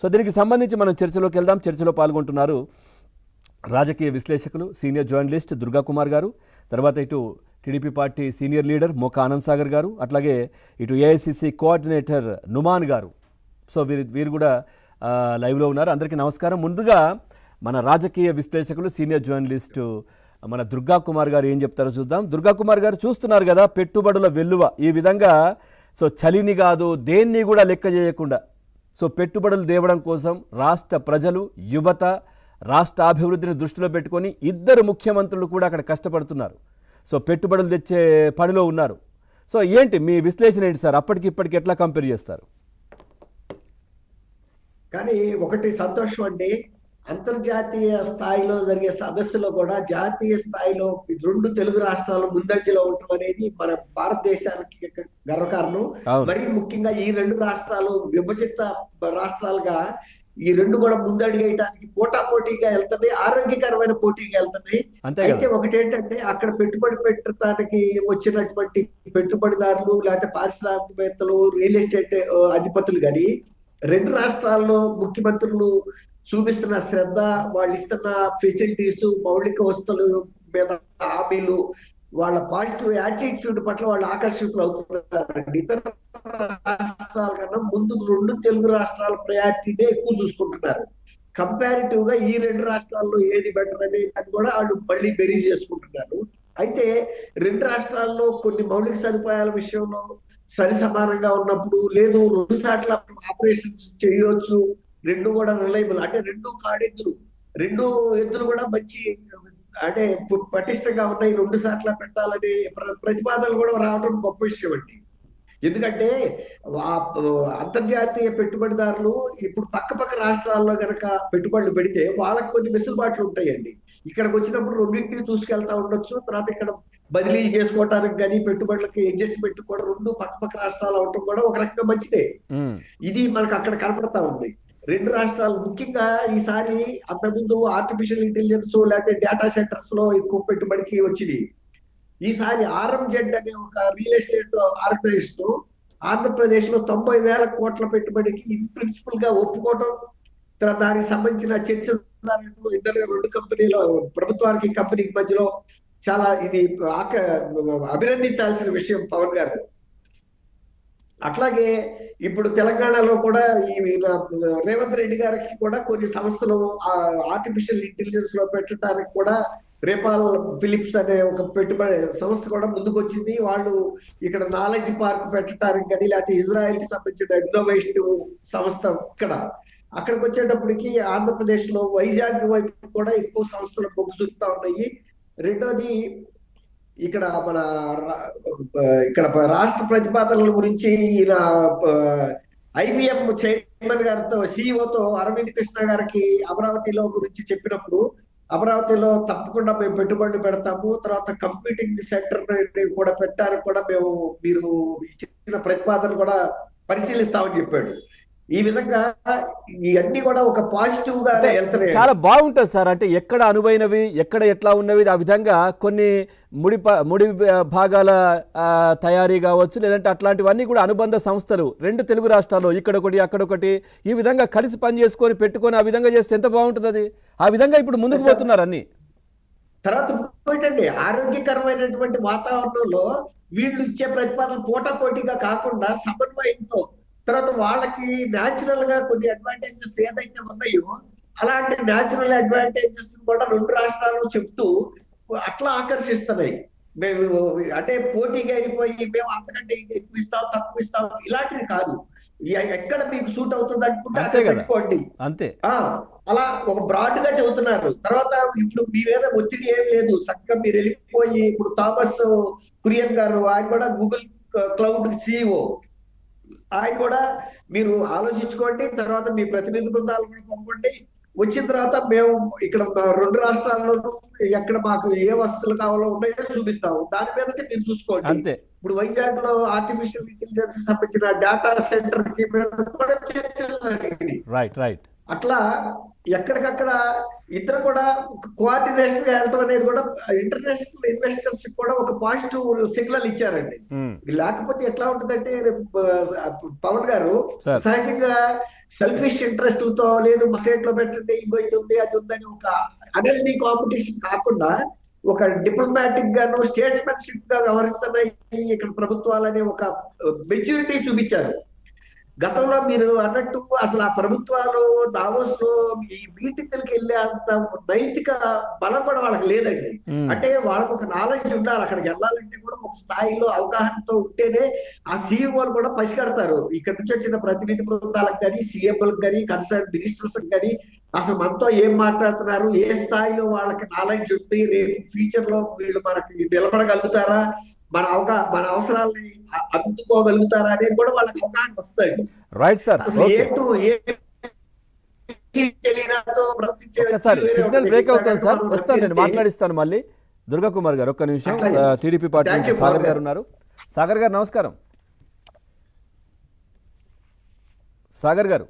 So దీనికి సంబంధించి మనం చర్చలోకి వెళ్దాం. చర్చలో పాల్గొంటున్నారు రాజకీయ విశ్లేషకులు, సీనియర్ జర్నలిస్ట్ దుర్గా కుమార్ గారు, తర్వాత ఇటు టీడీపీ పార్టీ సీనియర్ లీడర్ మోకా ఆనంద్ సాగర్ గారు, అట్లాగే ఇటు ఏఐసిసి కోఆర్డినేటర్ నుమాన్ గారు. సో వీరు కూడా లైవ్లో ఉన్నారు. అందరికీ నమస్కారం. ముందుగా మన రాజకీయ విశ్లేషకులు, సీనియర్ జర్నలిస్టు మన దుర్గా కుమార్ గారు ఏం చెప్తారో చూద్దాం. దుర్గా కుమార్ గారు, చూస్తున్నారు కదా పెట్టుబడుల వెల్లువ ఈ విధంగా. సో చలిని కాదు దేన్ని కూడా లెక్క చేయకుండా సో పెట్టుబడులు తేవడం కోసం రాష్ట్ర ప్రజలు, యువత, రాష్ట్ర అభివృద్ధిని దృష్టిలో పెట్టుకొని ఇద్దరు ముఖ్యమంత్రులు కూడా అక్కడ కష్టపడుతున్నారు. సో పెట్టుబడులు తెచ్చే పనిలో ఉన్నారు. సో ఏంటి మీ విశ్లేషణ ఏంటి సార్? అప్పటికి ఇప్పటికి ఎట్లా కంపేర్ చేస్తారు? కానీ ఒకటి సంతోషం అండి, అంతర్జాతీయ స్థాయిలో జరిగే సదస్సులో కూడా జాతీయ స్థాయిలో రెండు తెలుగు రాష్ట్రాలు ముందంజలో ఉండటం అనేది మన భారతదేశానికి గర్వకారణం. మరీ ముఖ్యంగా ఈ రెండు రాష్ట్రాలు విభజిత రాష్ట్రాలుగా ఈ రెండు కూడా ముందడిగేయడానికి పోటాపోటీగా వెళ్తున్నాయి, ఆరోగ్యకరమైన పోటీగా వెళ్తున్నాయి. అయితే ఒకటి ఏంటంటే, అక్కడ పెట్టుబడి పెట్టడానికి వచ్చినటువంటి పెట్టుబడిదారులు, లేకపోతే పారిశ్రామికవేత్తలు, రియల్ ఎస్టేట్ అధిపతులు కానీ రెండు రాష్ట్రాల్లో ముఖ్యమంత్రులు చూపిస్తున్న శ్రద్ధ, వాళ్ళు ఇస్తున్న ఫెసిలిటీస్, మౌలిక వస్తువుల మీద హామీలు, వాళ్ళ పాజిటివ్ యాటిట్యూడ్ పట్ల వాళ్ళు ఆకర్షితులు అవుతున్నారు. ఇతర రాష్ట్రాల కన్నా ముందు రెండు తెలుగు రాష్ట్రాల ప్రయారిటీనే ఎక్కువ చూసుకుంటున్నారు. కంపారిటివ్ గా ఈ రెండు రాష్ట్రాల్లో ఏది బెటర్ అనేది అది కూడా వాళ్ళు మళ్ళీ బెరీజ్ చేసుకుంటున్నారు. అయితే రెండు రాష్ట్రాల్లో కొన్ని మౌలిక సదుపాయాల విషయంలో సరి సమానంగా ఉన్నప్పుడు, లేదు రెండు సార్లు ఆపరేషన్స్ చేయవచ్చు, రెండు కూడా రిలయబుల్ అంటే రెండు కాడెద్దులు, రెండు ఎద్దులు కూడా మంచి అంటే పటిష్టంగా ఉన్నాయి, రెండు సార్లు పెట్టాలనే ప్రతిపాదనలు కూడా రావడం గొప్ప విషయం అండి. ఎందుకంటే అంతర్జాతీయ పెట్టుబడిదారులు ఇప్పుడు పక్క రాష్ట్రాల్లో గనక పెట్టుబడులు పెడితే వాళ్ళకి కొన్ని వెసులుబాట్లు ఉంటాయండి. ఇక్కడికి వచ్చినప్పుడు రెండింటిని చూసుకెళ్తా ఉండొచ్చు. తర్వాత ఇక్కడ బదిలీలు చేసుకోవటానికి కానీ పెట్టుబడులకి అడ్జస్ట్మెంట్ కూడా రెండు పక్క రాష్ట్రాలు అవటం కూడా ఒక రకంగా మంచిదే. ఇది మనకు అక్కడ కనపడతా ఉంది. రెండు రాష్ట్రాలు ముఖ్యంగా ఈసారి అంతకుముందు ఆర్టిఫిషియల్ ఇంటెలిజెన్స్ లేకపోతే డేటా సెంటర్స్ లో ఎక్కువ పెట్టుబడికి వచ్చింది. ఈసారి RMZ అనే ఒక రియల్ ఎస్టేట్ ఆర్గనైజేషన్ ఆంధ్రప్రదేశ్ లో 90,000 కోట్ల పెట్టుబడికి ఇన్ ప్రిన్సిపల్ గా ఒప్పుకోవటం, తర్వాత దానికి సంబంధించిన చర్చ ఇద్దరు రెండు కంపెనీల ప్రభుత్వానికి కంపెనీకి మధ్యలో చాలా ఇది అభినందించాల్సిన విషయం పవన్ గారు. అట్లాగే ఇప్పుడు తెలంగాణలో కూడా ఈ రేవంత్ రెడ్డి గారికి కూడా కొన్ని సంస్థలు ఆర్టిఫిషియల్ ఇంటెలిజెన్స్ లో పెట్టడానికి కూడా రేపాల్ ఫిలిప్స్ అనే ఒక పెట్టుబడి సంస్థ కూడా ముందుకు వచ్చింది. వాళ్ళు ఇక్కడ నాలెడ్జ్ పార్క్ పెట్టడానికి కానీ, లేకపోతే ఇజ్రాయెల్ కి సంబంధించిన ఇన్నోవేటివ్ సంస్థ అక్కడికి వచ్చేటప్పటికి ఆంధ్రప్రదేశ్ లో వైజాగ్ వైపు కూడా ఎక్కువ సంస్థలు మొగ్గు చూపుతా ఉన్నాయి. రెండోది ఇక్కడ రాష్ట్ర ప్రతిపాదనల గురించి ఈయన IBM చైర్మన్ గారితో, సిఇఓతో అరవింద్ కృష్ణ గారికి అమరావతిలో గురించి చెప్పినప్పుడు, అమరావతిలో తప్పకుండా మేము పెట్టుబడులు పెడతాము, తర్వాత కంప్యూటింగ్ సెంటర్ కూడా పెట్టడానికి కూడా మీరు ఇచ్చిన ప్రతిపాదన కూడా పరిశీలిస్తామని చెప్పాడు. ఈ విధంగా ఇవన్నీ కూడా ఒక పాజిటివ్ గా వెళ్తున్నాయి. చాలా బాగుంటుంది సార్. అంటే ఎక్కడ అనువైనవి, ఎక్కడ ఎట్లా ఉన్నవి, ఆ విధంగా కొన్ని ముడి భాగాల తయారీ కావచ్చు, లేదంటే అట్లాంటివన్నీ కూడా అనుబంధ సంస్థలు రెండు తెలుగు రాష్ట్రాల్లో ఇక్కడొకటి అక్కడొకటి ఈ విధంగా కలిసి పని చేసుకొని పెట్టుకొని ఆ విధంగా చేస్తే ఎంత బాగుంటుంది అది. ఆ విధంగా ఇప్పుడు ముందుకు పోతున్నారు అన్ని. తర్వాత ఏంటంటే, ఆరోగ్యకరమైనటువంటి వాతావరణంలో వీళ్ళు ఇచ్చే ప్రతిపాదన పోటాపోటీగా కాకుండా సమన్వయంతో, తర్వాత వాళ్ళకి న్యాచురల్ గా కొన్ని అడ్వాంటేజెస్ ఏదైతే ఉన్నాయో అలాంటి న్యాచురల్ అడ్వాంటేజెస్ కూడా రెండు రాష్ట్రాలు చెప్తూ అట్లా ఆకర్షిస్తున్నాయి. మేము అంటే పోటీగా అయిపోయి మేము అంతకంటే ఎక్కువ ఇస్తాం తక్కువ ఇస్తాం ఇలాంటిది కాదు. ఎక్కడ మీకు సూట్ అవుతుంది అనుకుంటే అక్కడ పెట్టుకోండి అంతే. అలా ఒక బ్రాడ్ గా చెబుతున్నారు. తర్వాత ఇప్పుడు మీ మీద ఒత్తిడి ఏం లేదు, చక్కగా మీరు వెళ్ళిపోయి, ఇప్పుడు థామస్ కురియన్ గారు ఆయన కూడా గూగుల్ క్లౌడ్ CEO, ఆయన కూడా మీరు ఆలోచించుకోండి, తర్వాత మీ ప్రతినిధి బృందాలు కూడా పంపండి, వచ్చిన తర్వాత మేము ఇక్కడ రెండు రాష్ట్రాల్లోనూ ఎక్కడ మాకు ఏ వస్తువులు కావాలో ఉన్నాయో చూపిస్తాము, దాని మీద మీరు చూసుకోండి అంతే. ఇప్పుడు వైజాగ్ లో ఆర్టిఫిషియల్ ఇంటెలిజెన్స్ సంబంధించిన డేటా సెంటర్ కి కూడా చర్చలు జరిగింది. అట్లా ఎక్కడికక్కడ ఇద్దరు కూడా కోఆర్డినేషన్ గా వెళ్ళటం అనేది కూడా ఇంటర్నేషనల్ ఇన్వెస్టర్స్ కూడా ఒక పాజిటివ్ సిగ్నల్ ఇచ్చారండి. ఉమ్, లేకపోతే ఎట్లా ఉంటుందంటే రేపు, పవన్ గారు సార్ సహజంగా సెల్ఫిష్ ఇంట్రెస్ట్ తో లేదు మా స్టేట్ లో పెట్టండి ఇంకో ఇది ఉంది అది ఉందని ఒక అనెల్దీ కాంపిటీషన్ కాకుండా ఒక డిప్లొమాటిక్ గాను స్టేట్స్మెన్షిప్ గా వ్యవహరిస్తున్నాయి ఇక్కడ ప్రభుత్వాలనే ఒక మెచ్యూరిటీ చూపించారు. గతంలో మీరు అన్నట్టు అసలు ఆ ప్రభుత్వాలు దావోస్ లో ఈ మీటింగ్లకు వెళ్ళే అంత నైతిక బలం కూడా వాళ్ళకి లేదండి. ఉమ్, అంటే వాళ్ళకు ఒక నాలెడ్జ్ ఉండాలి, అక్కడికి వెళ్ళాలంటే కూడా ఒక స్థాయిలో అవగాహనతో ఉంటేనే ఆ సీఈఓలు కూడా పసిగడతారు. ఇక్కడ నుంచి వచ్చిన ప్రతినిధి బృందాలకు కానీ సీఎంలకు కానీ కన్సర్న్ మినిస్టర్స్ కానీ అసలు మనతో ఏం మాట్లాడుతున్నారు, ఏ స్థాయిలో వాళ్ళకి నాలెడ్జ్ ఉంది, రేపు ఫ్యూచర్ లో వీళ్ళు మనకి నిలబడగలుగుతారా, మన అవసరాలని అందుకోగలుగుతారా అనేది కూడా వాళ్ళకి అవగాహన వస్తాయి. రైట్ సార్, అసలు ఓకే. ఒక్కసారి సిగ్నల్ బ్రేక్ అవుతుంది సార్, వస్తాను నేను మాట్లాడిస్తాను మళ్ళీ. దుర్గా కుమార్ గారు ఒక్క నిమిషం. అట్లాగే. టీడీపీ పార్టీ Thank నుంచి you, సాగర్ బాబు. గారు ఉన్నారు. సాగర్ గారు నమస్కారం. సాగర్ గారు